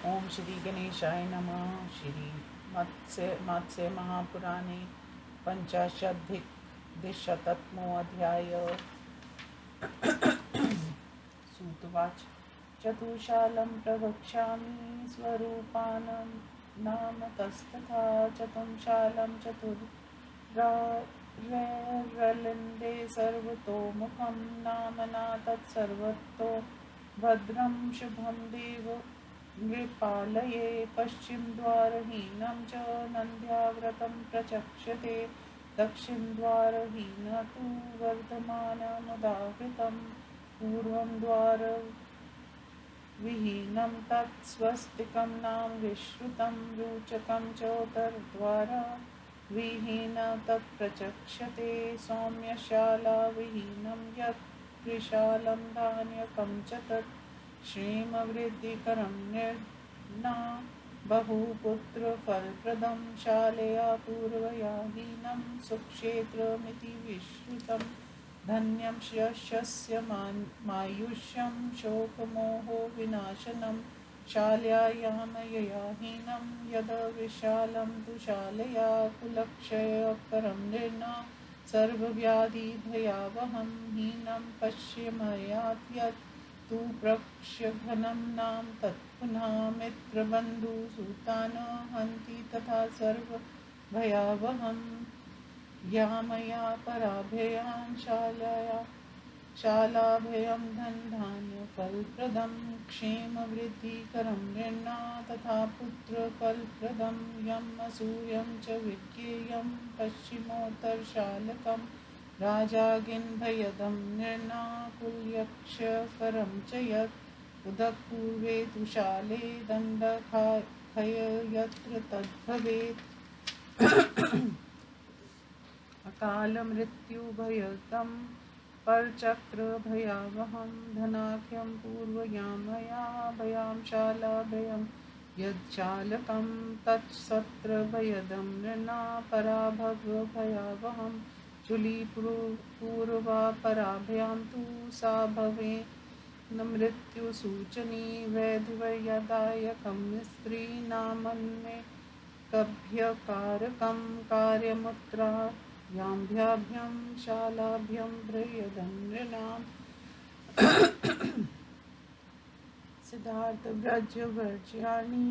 ओम श्री गणेशाय नमः। श्री मत्स्य महापुराणे पंचाशद्धिकशतमोऽध्याय। सूतवाच। चतुशालं प्रवक्ष्यामि स्वरूपानं नाम तस्तथा चतुशालं चतुर्लिंदे सर्वतोमुखं नामना तत्सर्वतो भद्रं शुभं देव नृपालये। पश्चिमद्वारहीनं च नन्द्याव्रतं प्रचक्षते दक्षिणद्वारहीन तु वर्धमानमुदाहृतं पूर्वं द्वारविहीनं तत् स्वस्तिकं नाम विश्रुतं रोचकं चोत्तरद्वारविहीन तत् प्रचक्षते सौम्यशालाविहीनं यत् त्रिशालं धान्यकं च तत् श्रीमवृद्धिकरं निर्ना बहुपुत्रफलप्रदं शालया पूर्वया हीनं सुक्षेत्रमिति विश्रुतं धन्यं यशस्य मायुष्यं शोकमोहो विनाशनं शाल्यायामयया हीनं यद विशालं तु शालया कुलक्षयकरं निर्ना सर्वव्याधिभयावहं हीनं पश्यमयात् यत् तु प्रक्ष्यघनं नाम तत्पुनः मित्रबन्धुसूतान् हन्ति तथा सर्वभयावहं यामया पराभयां शालाभयं धनधान्यफलप्रदं क्षेमवृद्धिकरं नृणा तथा पुत्रफलप्रदं यम् असूयं च विज्ञेयं पश्चिमोत्तरशालकं राजागिन्भयदं नृणाकुल्यक्षकरं च यत् उदकपूर्वे तु शाले दण्डखय यत्र तद्भवेत् अकालमृत्युभयदं परचक्रभयावहं धनाख्यं पूर्वयामया भयां शालाभयं यज्जालकं तत्सत्रभयदं नृणा पराभवभयावहं चुलीपूर्वा पराभयां तु सा भवे न मृत्युसूचनी वैधवयदायकं स्त्रीणामन्ये कभ्यकारकं कार्यमुत्रा याभ्याभ्यं शालाभ्यं भ्रयदं नृणाम् सिद्धार्थव्रजवर्ज्यानि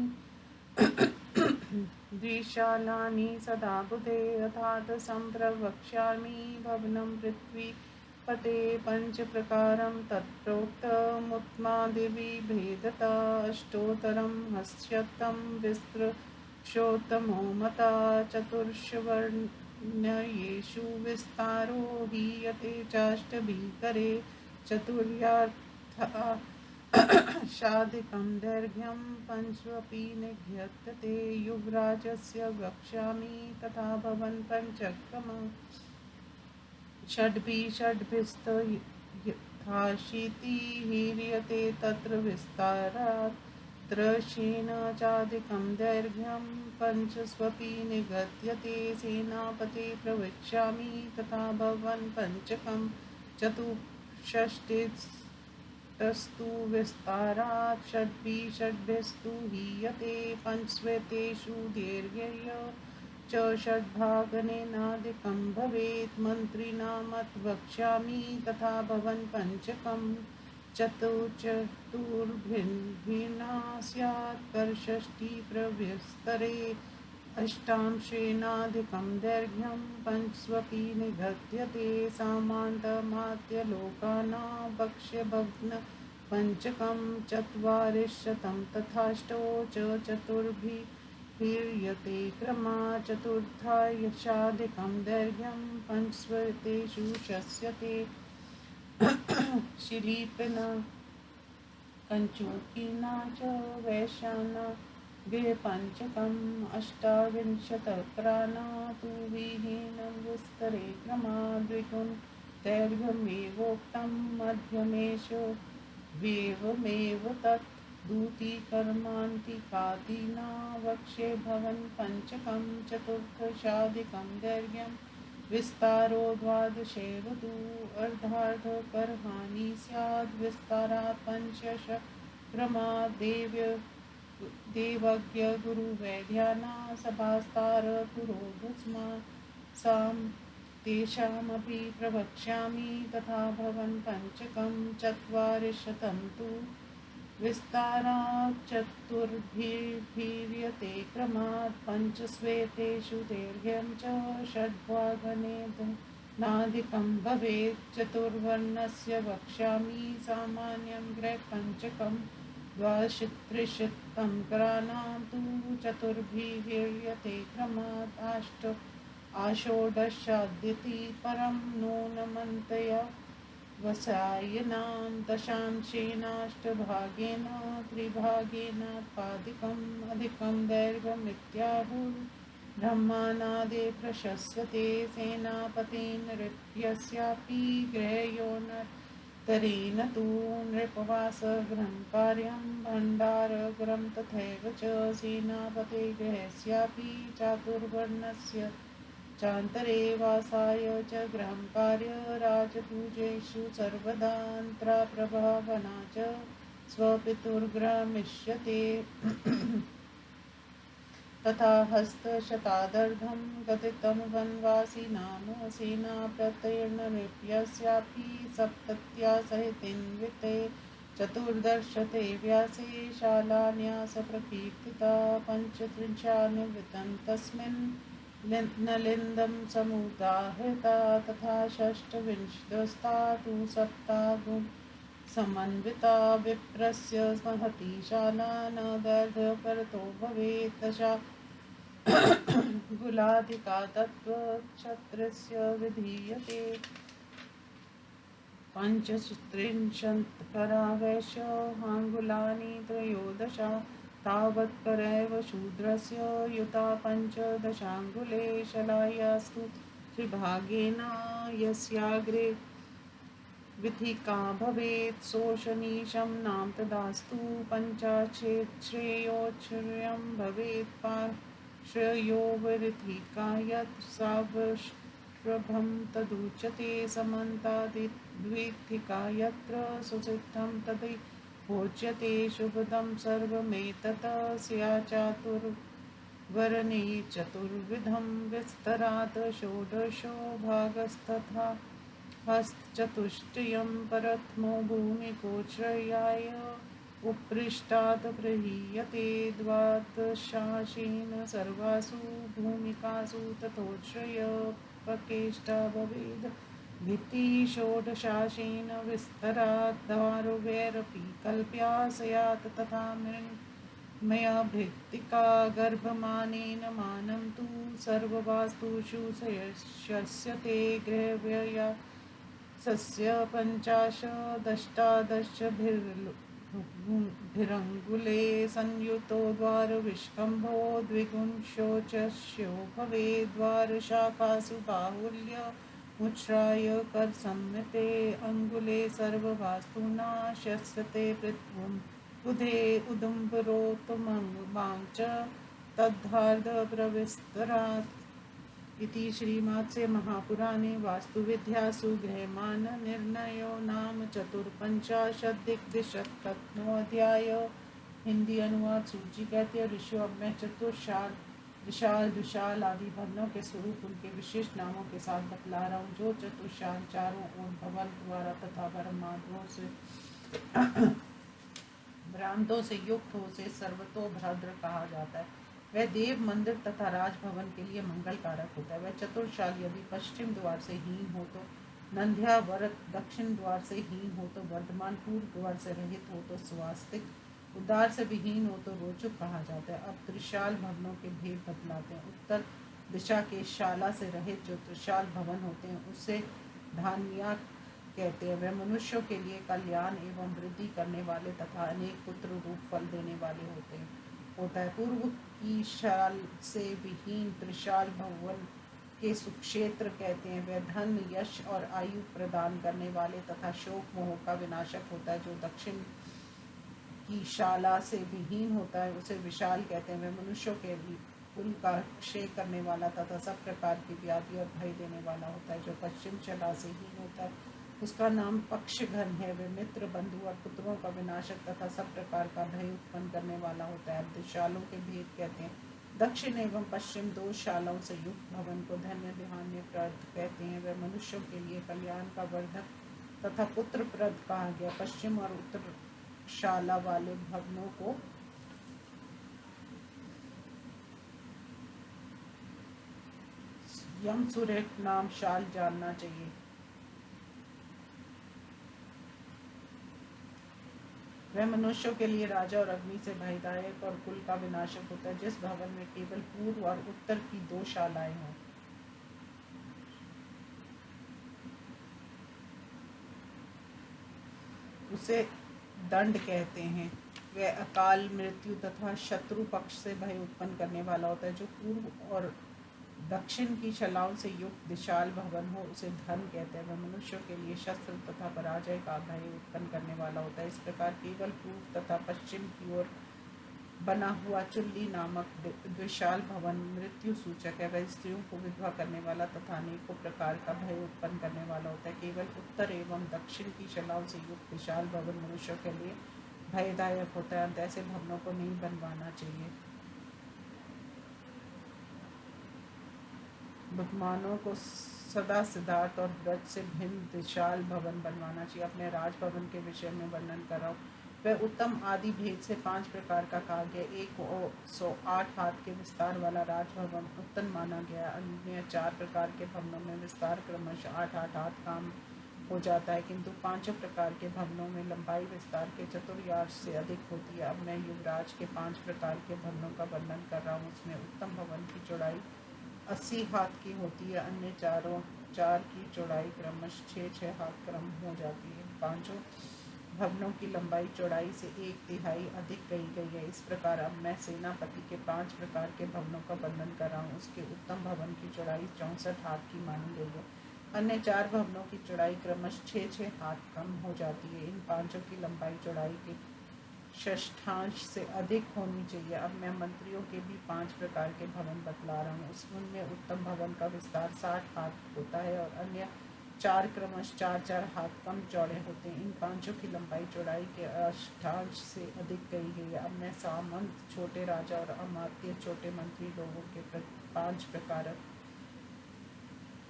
द्विशालानि सदा बुधे अर्थात् सम्प्रवक्ष्यामि भवनं पृथ्वीपते पञ्चप्रकारं तत्प्रोक्तमुत्मादिविभेदता अष्टोत्तरं हस्यतं विस्तृक्षोत्तमो मता चतुर्षवर्ण्येषु विस्तारो हीयते चाष्टभिकरे चतुर्यार्था शादिकं दैर्घ्यं पंचवपि निघ्यते युवराजस्य वक्ष्यामि तथा भवन् पञ्चक्रमः षड्भिस्तथाशीति हीर्यते तत्र विस्तारात् त्रयेण चाधिकं दैर्घ्यं पञ्चस्वपि निगद्यते सेनापते प्रवक्ष्यामि तथा भवन् पञ्चकं चतुष्षष्टिस्तु विस्तारात् षड्भिस्तु हीयते पञ्चस्वेतेषु दैर्घ्यय च षड्भागनेनाधिकं भवेत् मन्त्रिणामथ वक्ष्यामि तथा भवन् पञ्चकं चतुर्भिन्ना स्यात् परषष्टिप्रविस्तरे अष्टांशेनाधिकं दैर्घ्यं पञ्चस्वपि निगद्यते सामान्तमात्यलोकानां वक्ष्यभग्न पञ्चकं चत्वारिशतं तथाष्टौ च चतुर्भिः हीर्यते क्रमा चतुर्थायशाधिकं दैर्घ्यं पञ्चस्वेतेषु शस्यते शिलीपिना कञ्चुकिना च वैश्याना गिरिपञ्चकम् अष्टाविंशतक्राना तु विहीनं विस्तरे क्रमाद्विगुण दैर्घ्यमेवोक्तं मध्यमेषु वेवमेव तत् दूतीकर्मान्तिकादिना वक्ष्ये भवन् पञ्चकं चतुर्थशाधिकं दैर्घ्यं विस्तारो द्वादशेव तु अर्धार्धकर्हाणि स्याद् विस्तारात् पञ्चश क्रमादेव्य देवज्ञ गुरुवैद्याना सभास्तार पुरोधस्मा सां तेषामपि प्रवक्ष्यामि तथा भवन् पञ्चकं चत्वारिशतं तु विस्तारात् चतुर्भिर्भीर्यते क्रमात् पञ्चस्वेतेषु दैर्घ्यं च षड्भागनेदनादिकं भवेत् चतुर्वर्णस्य वक्ष्यामि सामान्यं ग्रहपञ्चकं द्वादशत्रिशतं तु चतुर्भिर्भीर्यते क्रमात् आषोडशाद्यति परं नूनमन्तया वसायनां दशांशेनाष्टभागेन त्रिभागेनात्पादिकम् अधिकं दैर्घ्यमित्याहुर्ब्रह्माणादे प्रशस्यते सेनापतिनृत्यस्यापि ग्रहयोनतरेण तु नृपवासगृहं कार्यं भण्डारगृहं तथैव च सेनापतिगृहस्यापि चातुर्वर्णस्य चान्तरे वासाय च गृहं कार्य राजपूजेषु सर्वदान्त्राप्रभावना च स्वपितुर्गृहमिष्यते तथा हस्तशतादर्धं गदितं वनवासी नाम सेनाप्रत्ययनृप्यस्यापि सप्तत्या सहितिन्विते चतुर्दशते व्यासे शालान्यासप्रकीर्तिता पञ्चत्रिंशान्वितं तस्मिन् नलिन्दं समुदाहृता तथा षष्ठविंशदस्ता तु सप्तागुं समन्विता विप्रस्य महती शाला न दैर्घ्यपरतो भवेत् दशा गुलाधिका तत्त्वक्षत्रस्य विधीयते पञ्चत्रिंशत्करा वैश्याङ्गुलानि त्रयोदश तावत्करैव शूद्रस्य युता पञ्चदशाङ्गुले शलायास्तु त्रिभागेन यस्याग्रे विधिका भवेत् शोषनीशं नाम तदास्तु पञ्चाच्छेत्श्रेयोच्छ्रियं भवेत् पार्श्वयोर्विधिका यत् सावश्रभं तदुच्यते समन्ताद्विधिका यत्र सुसिद्धं तदि भोज्यते शुभदं सर्वमेतत् स्याच्चातुर्वर्णे चतुर्विधं विस्तरात् षोडशो भागस्तथा हस्तचतुष्टयं परत्मो भूमिकोच्छ्रयाय उपृष्टात् गृह्यते द्वादशांशेन सर्वासु भूमिकासु तथोच्छ्रयपकेष्टा भवेद् भित्तिः षोडशांशेन विस्तरात् दारुवैरपि कल्प्या स्यात् तथा मया भित्तिका गर्भमानेन मानं तु सर्ववास्तुषु शस्यते गृहव्यया सस्य पञ्चाशदष्टादशभिरङ्गुले संयुतो द्वारविष्कम्भो द्विगुंशोचस्यो भवेत् द्वारशाखासु बाहुल्य मुच्छ्राय करसंमिते अङ्गुले सर्ववास्तुना शस्यते पृथ्वं बुधे उदुम्बरोत्तमं च तद्धार्धप्रविस्तरात् इति श्रीमद्से महापुराणे वास्तुविद्यासु गृहमाननिर्णयो नाम चतुर्पञ्चाशदधिकद्विशततमोऽध्याय। हिंदी अनुवाद। सूची कहते हैं ऋषियों में चतुर्शाल विशाल दुशाल आदि भवनों के स्वरूप उनके विशिष्ट नामों के साथ बतला रहा हूँ। जो चतुर्शाल चारों ओर भवन द्वारा तथा भ्रांतों से युक्त हो से सर्वतोभद्र कहा जाता है। वह देव मंदिर तथा राजभवन के लिए मंगल कारक होता है। वह चतुर्शाल यदि पश्चिम द्वार से हीन हो तो नंद्यावरत, दक्षिण द्वार से हीन हो तो वर्धमान, पूर्व द्वार से रहित हो तो स्वास्तिक, उद्धार से विहीन हो तो रोचक कहा जाता है। अब त्रिशाल भवनों के भेद बतलाते हैं। उत्तर दिशा के शाला से रहित जो त्रिशाल भवन होते हैं उससे धान्या कहते हैं। वह मनुष्यों के लिए कल्याण एवं वृद्धि करने वाले तथा अनेक पुत्र रूप फल देने वाले होता है। पूर्व की शाल से विहीन त्रिशाल भवन के सुक्षेत्र कहते हैं। वह धन, यश और आयु प्रदान करने वाले तथा शोक मोह का विनाशक होता है। जो दक्षिण की शाला से विहीन होता है उसे विशाल कहते हैं। वह मनुष्यों के कुल का क्षय करने वाला तथा सब प्रकार की व्याधि और भय देने वाला होता है। जो पश्चिम शाला से हीन होता है उसका नाम पक्षघन है। वे मित्र, बंधु और पुत्रों का विनाशक तथा सब प्रकार का भय उत्पन्न करने वाला होता है। दिशालों के भेद कहते हैं। दक्षिण एवं पश्चिम दो शालाओं से युक्त भवन को धन्य धान्यप्रद कहते हैं। वह मनुष्यों के लिए कल्याण का वर्धक तथा पुत्रप्रद कहा गया। पश्चिम और उत्तर शाला वाले भवनों को यम सूर्य नाम शाल जानना चाहिए। वह मनुष्यों के लिए राजा और अग्नि से भयदायक और कुल का विनाशक होता है। जिस भवन में केवल पूर्व और उत्तर की दो शालाएं हों उसे दंड कहते हैं। वह अकाल, मृत्यु तथा शत्रु पक्ष से भय उत्पन्न करने वाला होता है। जो पूर्व और दक्षिण की शलाओं से युक्त विशाल भवन हो उसे धन कहते हैं। वह मनुष्यों के लिए शस्त्र तथा पराजय का भय उत्पन्न करने वाला होता है। इस प्रकार केवल पूर्व तथा पश्चिम की ओर बना हुआ चुल्ली नामक विशाल भवन मृत्यु सूचक है। वह स्त्रियों को विधवा करने वाला तथा अनेकों प्रकार का भय उत्पन्न करने वाला होता है। केवल उत्तर एवं दक्षिण की शलाओं से युक्त विशाल भवन मनुष्यों के लिए भयदायक होता है। ऐसे भवनों को नहीं बनवाना चाहिए। बुद्धिमानों को सदा सिद्धार्थ और ब्रज से भिन्न विशाल भवन बनवाना चाहिए। अपने राजभवन के विषय में वर्णन कर रहा हूँ। वह उत्तम आदि भेद से 5 प्रकार का कहा गया। 108 हाथ के विस्तार वाला राजभवन उत्तम माना गया। अन्य 4 प्रकार के भवनों में विस्तार क्रमशः 8-8 हाथ काम हो जाता है, किंतु 5 प्रकार के भवनों में लंबाई विस्तार के चतुर्यार्ष से अधिक होती है। अब मैं युवराज के 5 प्रकार के भवनों का वर्णन कर रहा हूँ। उसमें उत्तम भवन की चौड़ाई 80 हाथ की होती है। अन्य चार की चौड़ाई क्रमशः 6-6 हाथ क्रम हो जाती है। 5 भवनों की लंबाई चौड़ाई से 1/3 अधिक कही गई है। इस प्रकार अब मैं सेनापति के 5 प्रकार के भवनों का वर्णन कर रहा हूँ। उसके उत्तम भवन की चौड़ाई 64 हाथ की मानी गई है। अन्य 4 भवनों की चौड़ाई क्रमशः 6-6 हाथ कम हो जाती है। इन 5 की लंबाई चौड़ाई के षष्ठांश से अधिक होनी चाहिए। अब मैं मंत्रियों के भी 5 प्रकार के भवन बतला रहा हूँ। उनमें उत्तम भवन का विस्तार 60 हाथ होता है और अन्य 4 क्रमशः 4-4 हाथ कम चौड़े होते हैं। इन 5 की लंबाई चौड़ाई के अष्टांश से अधिक कही गई है। अब मैं सामंत, छोटे राजा और अमात्य, छोटे मंत्री लोगों के 5 प्रकार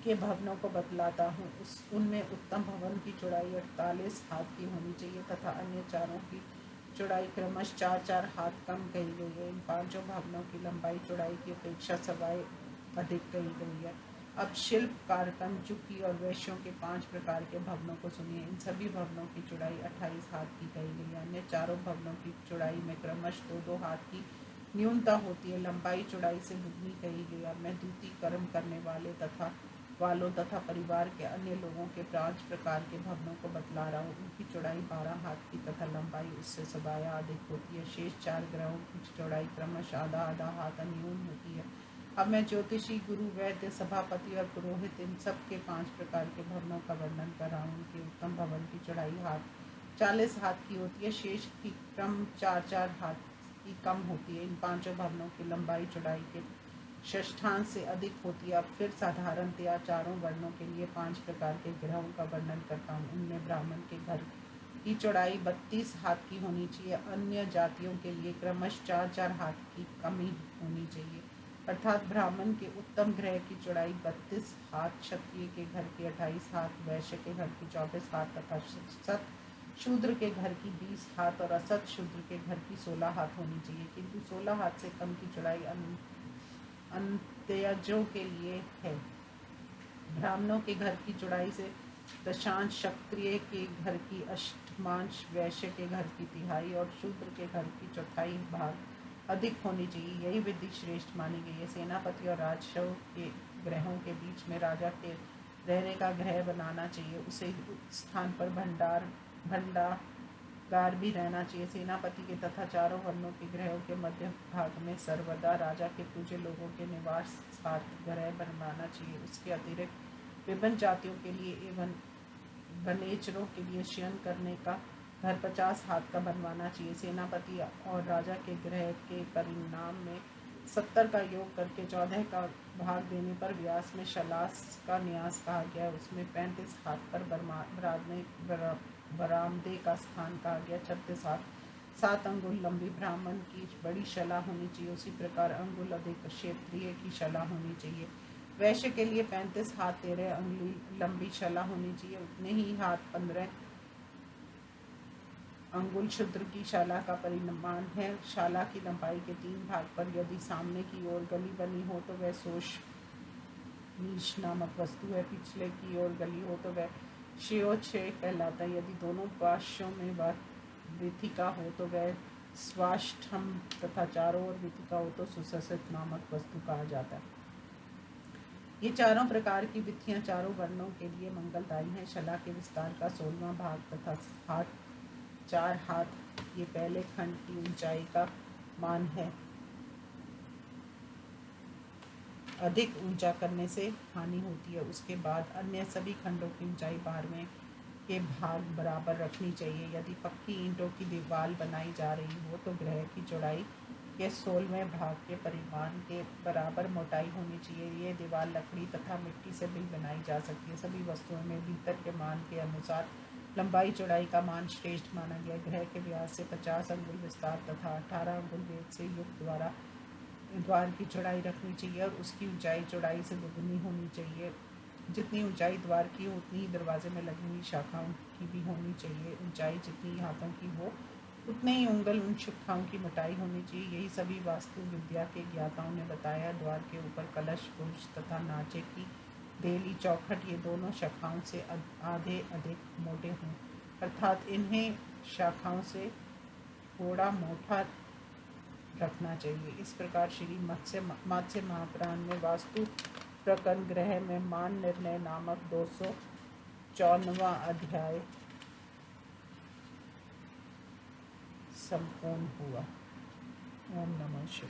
के भवनों को बतलाता हूँ। उनमें उत्तम भवन की चौड़ाई 48 हाथ की होनी चाहिए तथा अन्य 4 की चौड़ाई क्रमशः 4-4 हाथ कम कही गई है। इन 5 भवनों की लंबाई चौड़ाई की अपेक्षा सवाई अधिक कही गई है। अब शिल्प, कारकन, चुकी और वैश्यों के 5 प्रकार के भवनों को सुनिए। इन सभी भवनों की चौड़ाई 28 हाथ की कही गई है। अन्य 4 भवनों की चौड़ाई में क्रमशः 2-2 हाथ की न्यूनता होती है। लंबाई चौड़ाई से दुगनी कही गई। अब मैं द्वितीय कर्म करने वालों तथा परिवार के अन्य लोगों के 5 प्रकार के भवनों को बतला रहा हूँ। उनकी चौड़ाई 12 हाथ की तथा लंबाई उससे सबाया अधिक होती है। शेष 4 ग्रहों की चौड़ाई क्रमशः आधा हाथ न्यून होती है। अब मैं ज्योतिषी, गुरु, वैद्य, सभापति और पुरोहित इन सब के 5 प्रकार के भवनों का वर्णन कर रहा हूँ। उनके उत्तम भवन की चौड़ाई 40 हाथ की होती है। शेष की क्रम 4-4 हाथ की कम होती है। इन 5 भवनों की लंबाई चौड़ाई के षष्ठांश से अधिक होती है। अब फिर साधारणतया 4 वर्णों के लिए 5 प्रकार के ग्रहों का वर्णन करता हूँ। उनमें ब्राह्मण के घर की चौड़ाई 32 हाथ की होनी चाहिए। अन्य जातियों के लिए क्रमशः 4-4 हाथ की कमी होनी चाहिए। अर्थात ब्राह्मण के उत्तम ग्रह की चौड़ाई 32 हाथ, क्षत्रिय के घर की 28 हाथ, वैश्य के घर की 24 हाथ तथा सत शूद्र के घर की 20 हाथ और असत शूद्र के घर की 16 हाथ होनी चाहिए। किंतु 16 हाथ से कम की चौड़ाई अंत्यजों के लिए है। ब्राह्मणों के घर की चौड़ाई से दशांश, क्षत्रिय के घर की अष्टमांश, वैश्य के घर की तिहाई और शूद्र के घर की चौथाई भाग अधिक होनी चाहिए। यही विधि श्रेष्ठ मानी गई है। सेनापति और राजस्व के ग्रहों के बीच में राजा के रहने का ग्रह बनाना चाहिए। उसे स्थान पर भंडागार भी रहना चाहिए। सेनापति के तथा 4 वर्णों के ग्रहों के मध्य भाग में सर्वदा राजा के पूज्य लोगों के निवास ग्रह बनवाना चाहिए। उसके अतिरिक्त विभिन्न जातियों के लिए एवं वनेचरों के लिए शयन करने का घर 50 हाथ का बनवाना चाहिए। सेनापति और राजा के ग्रह के परिणाम में 70 का योग करके 14 का भाग देने पर व्यास में शलास का न्यास कहा गया है। उसमें 35 हाथ पर बरामदे का स्थान कहा गया। 36 हाथ 7 अंगुल लंबी ब्राह्मण की बड़ी शला होनी चाहिए। उसी प्रकार अंगुल अधिक क्षेत्रीय की शला होनी चाहिए। वैश्य के लिए 35 हाथ 13 अंगुली लंबी शला होनी चाहिए। उतने ही हाथ 15 अंगुल शूद्र की शाला का परिमाण है। शाला की लंबाई के 3 भाग पर यदि सामने की ओर गली बनी हो तो वह शोष नीश नामक वस्तु है। पिछले की ओर गली हो तो वह श्योच्छेद कहलाता है। यदि दोनों पार्श्वों में विथिका हो तो वह स्वाष्ठम तथा चारों ओर विथिका हो तो सुससित नामक वस्तु कहा जाता है। ये चारों प्रकार की विथियां चारों वर्णों के लिए मंगलदायी हैं। शला के विस्तार का 16वां भाग तथा हाथ 4 हाथ ये पहले खंड की ऊंचाई का मान है। अधिक ऊंचा करने से हानि होती है। उसके बाद अन्य सभी खंडों की ऊंचाई 12वें के भाग बराबर रखनी चाहिए। यदि पक्की ईंटों की दीवार बनाई जा रही हो तो गृह की चौड़ाई के 16वें भाग के परिमाण के बराबर मोटाई होनी चाहिए। ये दीवार लकड़ी तथा मिट्टी से भी बनाई जा सकती है। सभी वस्तुओं में भीतर के मान के अनुसार लंबाई चौड़ाई का मान श्रेष्ठ माना गया। गृह के व्यास से 50 अंगुल विस्तार तथा 18 अंगुल वेद से युक्त द्वार की चौड़ाई रखनी चाहिए और उसकी ऊंचाई चौड़ाई से दुगुनी होनी चाहिए। जितनी ऊंचाई द्वार की हो उतनी ही दरवाजे में लगी हुई शाखाओं की भी होनी चाहिए। ऊंचाई जितनी हाथों की हो उतने ही उंगल उन शाखाओं की मोटाई होनी चाहिए। यही सभी वास्तु विद्या के ज्ञाताओं ने बताया। द्वार के ऊपर कलश पुरुष तथा नाचे की बेली चौखट ये दोनों शाखाओं से आधे अधिक मोटे हों, अर्थात इन्हें शाखाओं से थोड़ा मोटा रखना चाहिए। इस प्रकार श्री मत्स्य महापुराण में वास्तु प्रकरण ग्रह में मान निर्णय नामक 254वां अध्याय संपूर्ण हुआ। ओम नमः शिवाय।